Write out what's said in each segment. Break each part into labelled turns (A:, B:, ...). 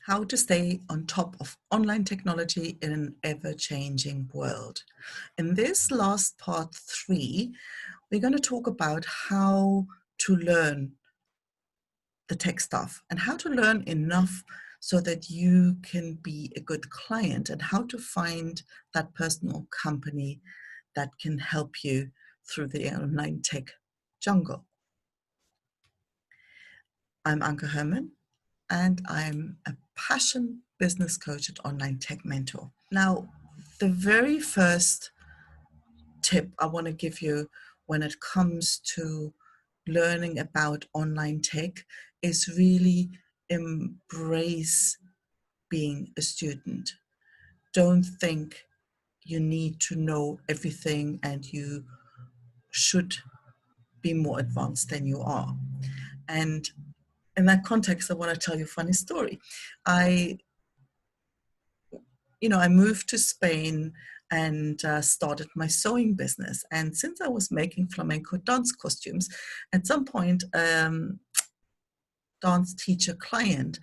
A: How to stay on top of online technology in an ever-changing world. In this last part 3, we're going to talk about how to learn the tech stuff and how to learn enough so that you can be a good client, and how to find that person or company that can help you through the online tech jungle. I'm Anke Herrmann, and I'm a passion business coach at Online Tech Mentor. Now, the very first tip I want to give you when it comes to learning about online tech is really embrace being a student. Don't think you need to know everything and you should be more advanced than you are. And in that context, I want to tell you a funny story. I moved to Spain and started my sewing business. And since I was making flamenco dance costumes, at some point, dance teacher client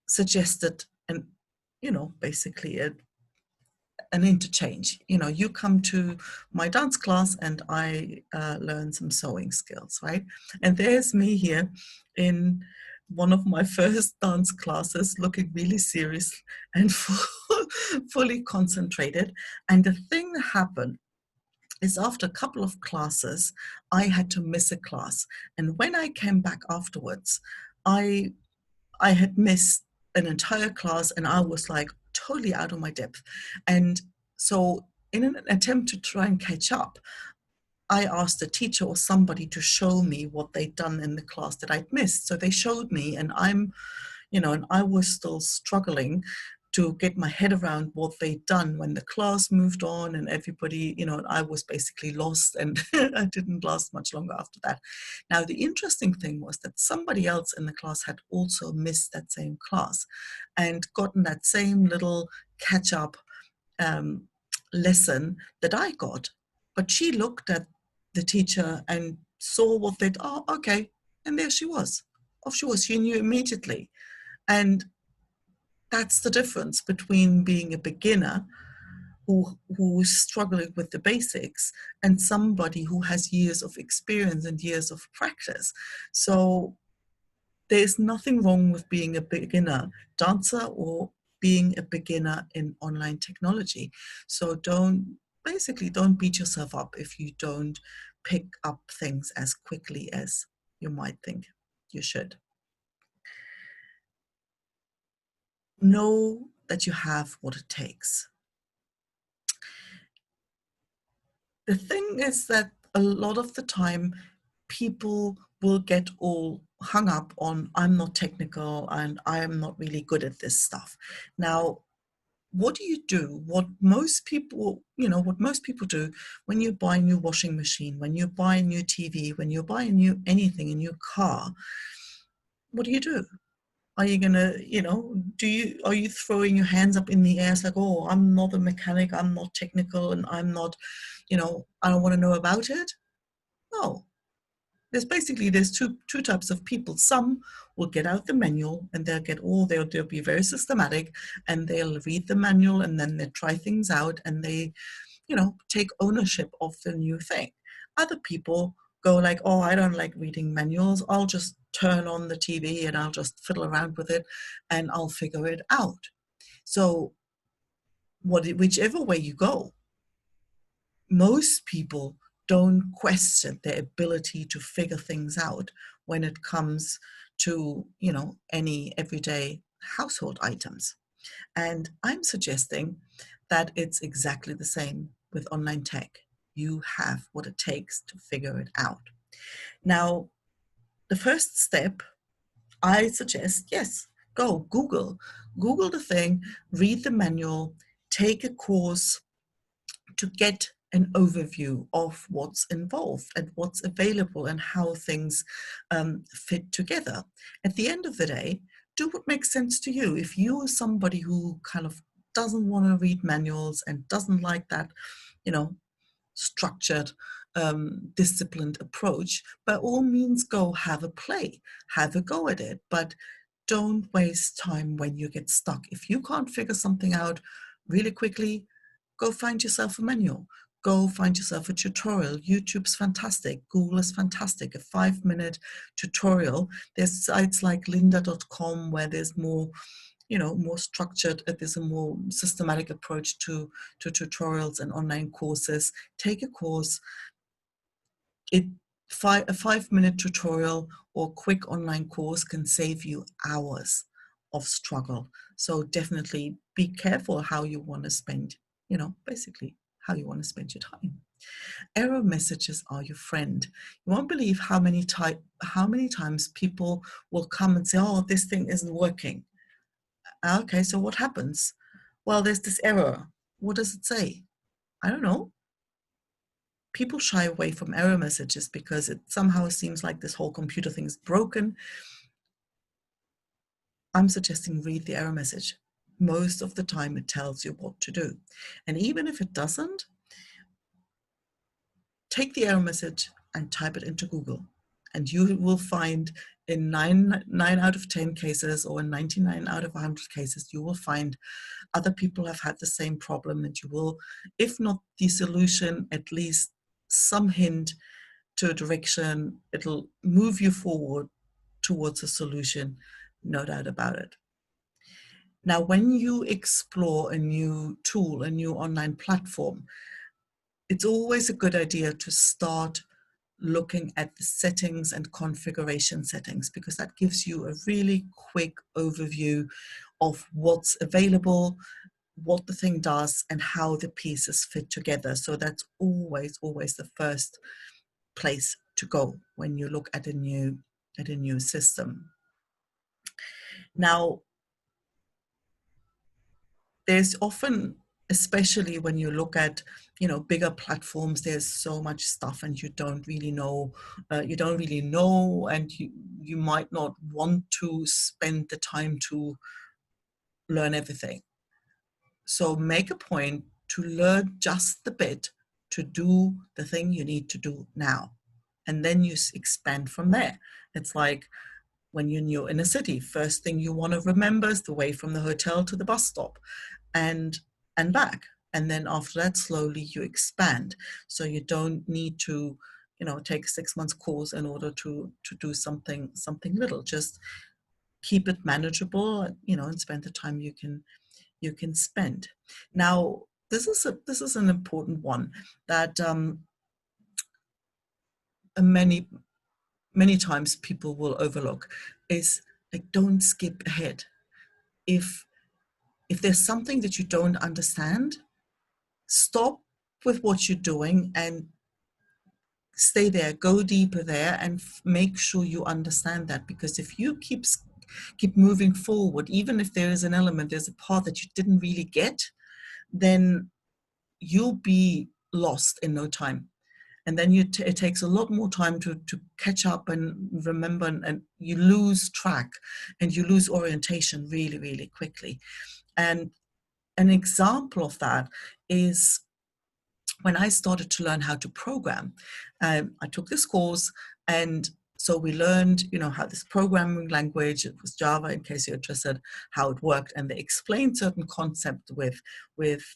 A: suggested basically an interchange. You come to my dance class and I learn some sewing skills, right? And there's me here in one of my first dance classes, looking really serious and fully concentrated. And the thing that happened is, after a couple of classes, I had to miss a class. And when I came back afterwards, I had missed an entire class and I was like totally out of my depth. And so in an attempt to try and catch up, I asked a teacher or somebody to show me what they'd done in the class that I'd missed. So they showed me, and and I was still struggling to get my head around what they'd done when the class moved on and everybody, I was basically lost, and I didn't last much longer after that. Now, the interesting thing was that somebody else in the class had also missed that same class and gotten that same little catch-up lesson that I got. But she looked at the teacher and saw what they'd, oh, okay, and there she was. Off she was. She knew immediately. And that's the difference between being a beginner who's struggling with the basics and somebody who has years of experience and years of practice. So there's nothing wrong with being a beginner dancer or being a beginner in online technology. So don't beat yourself up if you don't pick up things as quickly as you might think you should. Know that you have what it takes. The thing is that a lot of the time people will get all hung up on, I'm not technical and I am not really good at this stuff. Now, what do you do? What most people do when you buy a new washing machine, when you buy a new TV, when you buy anything, a new car, what do? Are you gonna, are you throwing your hands up in the air? It's like, oh, I'm not a mechanic, I'm not technical, and I'm not, I don't want to know about it. No. There's two types of people. Some will get out the manual and they'll be very systematic, and they'll read the manual and then they try things out and they, take ownership of the new thing. Other people go like, oh, I don't like reading manuals. I'll just turn on the TV and I'll just fiddle around with it and I'll figure it out. So whichever way you go, most people don't question their ability to figure things out when it comes to, any everyday household items. And I'm suggesting that it's exactly the same with online tech. You have what it takes to figure it out. Now, the first step, I suggest, yes, go Google the thing, read the manual, take a course to get an overview of what's involved and what's available and how things fit together. At the end of the day, do what makes sense to you. If you are somebody who kind of doesn't want to read manuals and doesn't like that, structured, disciplined approach, by all means go have a play, have a go at it. But don't waste time when you get stuck. If you can't figure something out really quickly, go find yourself a manual. Go find yourself a tutorial. YouTube's fantastic. Google is fantastic. A 5-minute tutorial. There's sites like lynda.com where there's more, more structured, there's a more systematic approach to tutorials and online courses. Take a course. A 5-minute tutorial or quick online course can save you hours of struggle. So definitely be careful how you want to spend, basically how you want to spend your time. Error messages are your friend. You won't believe how many times people will come and say, oh, this thing isn't working. Okay, so what happens? Well, there's this error. What does it say? I don't know. People shy away from error messages because it somehow seems like this whole computer thing is broken. I'm suggesting read the error message. Most of the time it tells you what to do. And even if it doesn't, take the error message and type it into Google. And you will find in 9 out of 10 cases, or in 99 out of 100 cases, you will find other people have had the same problem, and you will, if not the solution, at least some hint to a direction. It'll move you forward towards a solution, no doubt about it. Now, when you explore a new tool, a new online platform, it's always a good idea to start looking at the settings and configuration settings, because that gives you a really quick overview of what's available, what the thing does, and how the pieces fit together. So that's always the first place to go when you look at a new system. Now, there's often, especially when you look at bigger platforms, there's so much stuff and you don't really know, and you might not want to spend the time to learn everything. So make a point to learn just the bit to do the thing you need to do now, and then you expand from there. It's like when you're new in a city, first thing you want to remember is the way from the hotel to the bus stop and back. And then after that, slowly you expand. So you don't need to, take a 6 month course in order to do something little. Just keep it manageable, and spend the time you can spend. Now, this is an important one that many times people will overlook, is like, don't skip ahead. If there's something that you don't understand, stop with what you're doing and stay there, go deeper there, and make sure you understand that. Because if you keep moving forward, even if there is an element, there's a part that you didn't really get, then you'll be lost in no time. And then it takes a lot more time to catch up and remember, and you lose track and you lose orientation really, really quickly. And an example of that is when I started to learn how to program. I took this course, and so we learned, how this programming language, it was Java in case you're interested, how it worked. And they explained certain concepts with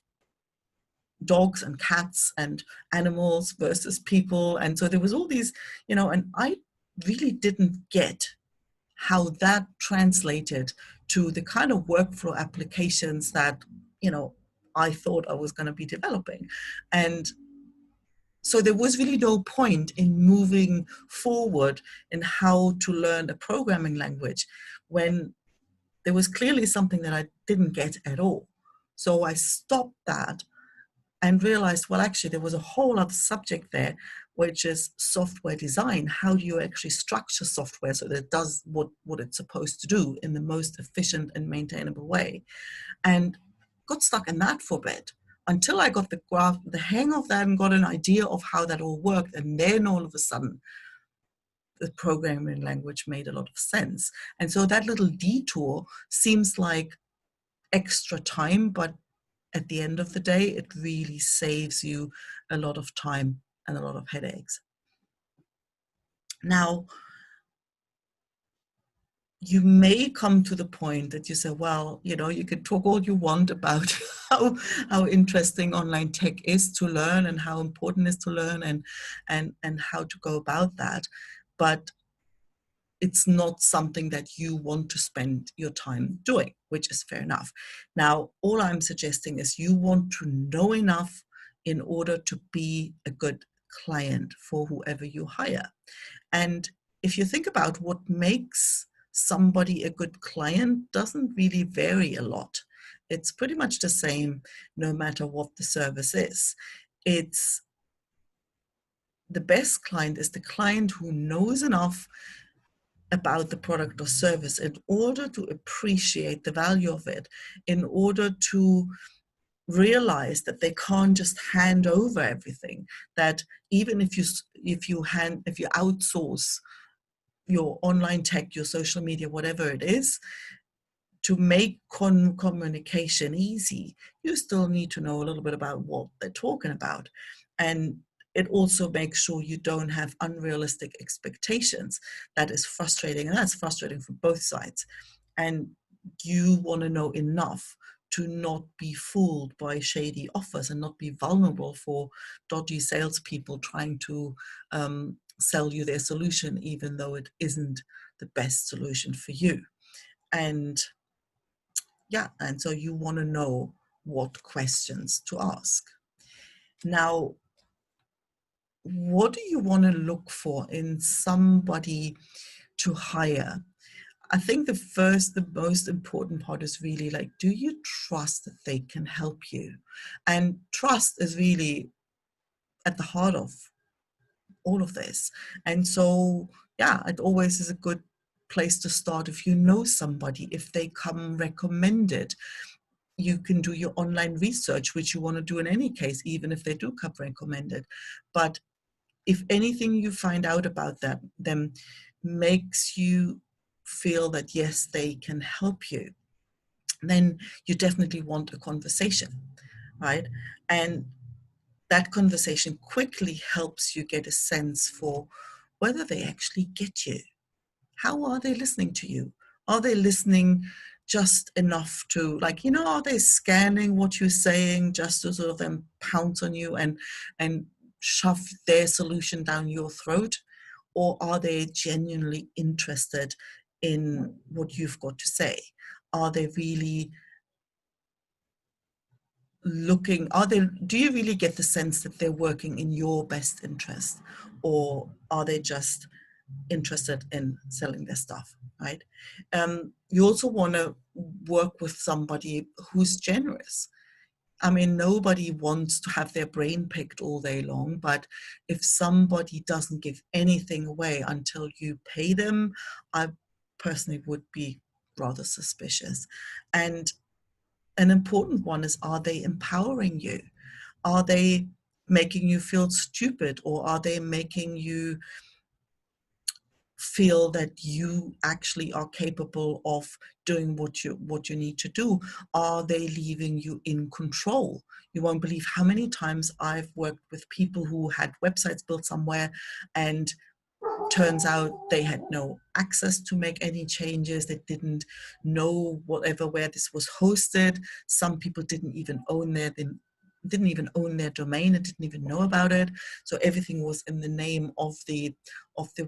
A: dogs and cats and animals versus people. And so there was all these, and I really didn't get how that translated to the kind of workflow applications that, I thought I was going to be developing. And so there was really no point in moving forward in how to learn a programming language when there was clearly something that I didn't get at all. So I stopped that and realized, well, actually, there was a whole other subject there, which is software design. How do you actually structure software so that it does what it's supposed to do in the most efficient and maintainable way? And got stuck in that for a bit until I got the hang of that and got an idea of how that all worked. And then all of a sudden, the programming language made a lot of sense. And so that little detour seems like extra time, but at the end of the day, it really saves you a lot of time and a lot of headaches. Now, you may come to the point that you say, well, you can talk all you want about how interesting online tech is to learn and how important it is to learn and how to go about that. But it's not something that you want to spend your time doing, which is fair enough. Now, all I'm suggesting is you want to know enough in order to be a good client for whoever you hire. And if you think about what makes somebody a good client, doesn't really vary a lot. It's pretty much the same no matter what the service is. It's the best client is the client who knows enough about the product or service in order to appreciate the value of it, in order to realize that they can't just hand over everything, that even if you outsource your online tech, your social media, whatever it is, to make communication easy, you still need to know a little bit about what they're talking about. And it also makes sure you don't have unrealistic expectations. That is frustrating, and that's frustrating for both sides. And you want to know enough to not be fooled by shady offers and not be vulnerable for dodgy salespeople trying to sell you their solution, even though it isn't the best solution for you. And and so you want to know what questions to ask. Now, what do you want to look for in somebody to hire? I think the most important part is really like, do you trust that they can help you? And trust is really at the heart of all of this. And so, it always is a good place to start if you know somebody, if they come recommended. You can do your online research, which you want to do in any case, even if they do come recommended. But if anything you find out about them makes you feel that, yes, they can help you, then you definitely want a conversation, right? And that conversation quickly helps you get a sense for whether they actually get you. How are they listening to you? Are they listening just enough to, are they scanning what you're saying just to sort of then pounce on you and shove their solution down your throat? Or are they genuinely interested in what you've got to say? Are they really do you really get the sense that they're working in your best interest? Or are they just interested in selling their stuff, right? You also want to work with somebody who's generous. I mean, nobody wants to have their brain picked all day long, but if somebody doesn't give anything away until you pay them, I personally would be rather suspicious. And an important one is, are they empowering you? Are they making you feel stupid, or are they making you feel that you actually are capable of doing what you need to do? Are they leaving you in control? You won't believe how many times I've worked with people who had websites built somewhere, and turns out they had no access to make any changes. They didn't know where this was hosted. Some people didn't even own their domain and didn't even know about it. So everything was in the name of the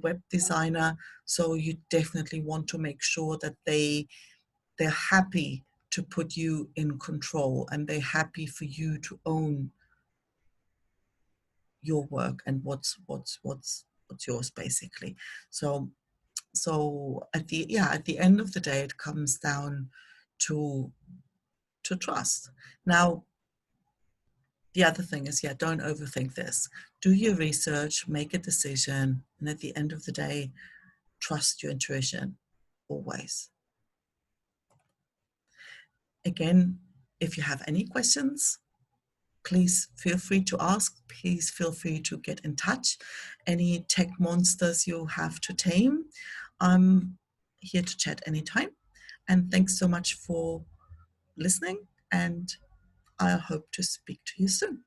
A: web designer. So you definitely want to make sure that they're happy to put you in control, and they're happy for you to own your work and what's yours, basically. So at the end of the day, it comes down to trust. Now, the other thing is, don't overthink this. Do your research, make a decision, and at the end of the day, trust your intuition always. Again, if you have any questions, please feel free to ask. Please feel free to get in touch. Any tech monsters you have to tame, I'm here to chat anytime. And thanks so much for listening, and I hope to speak to you soon.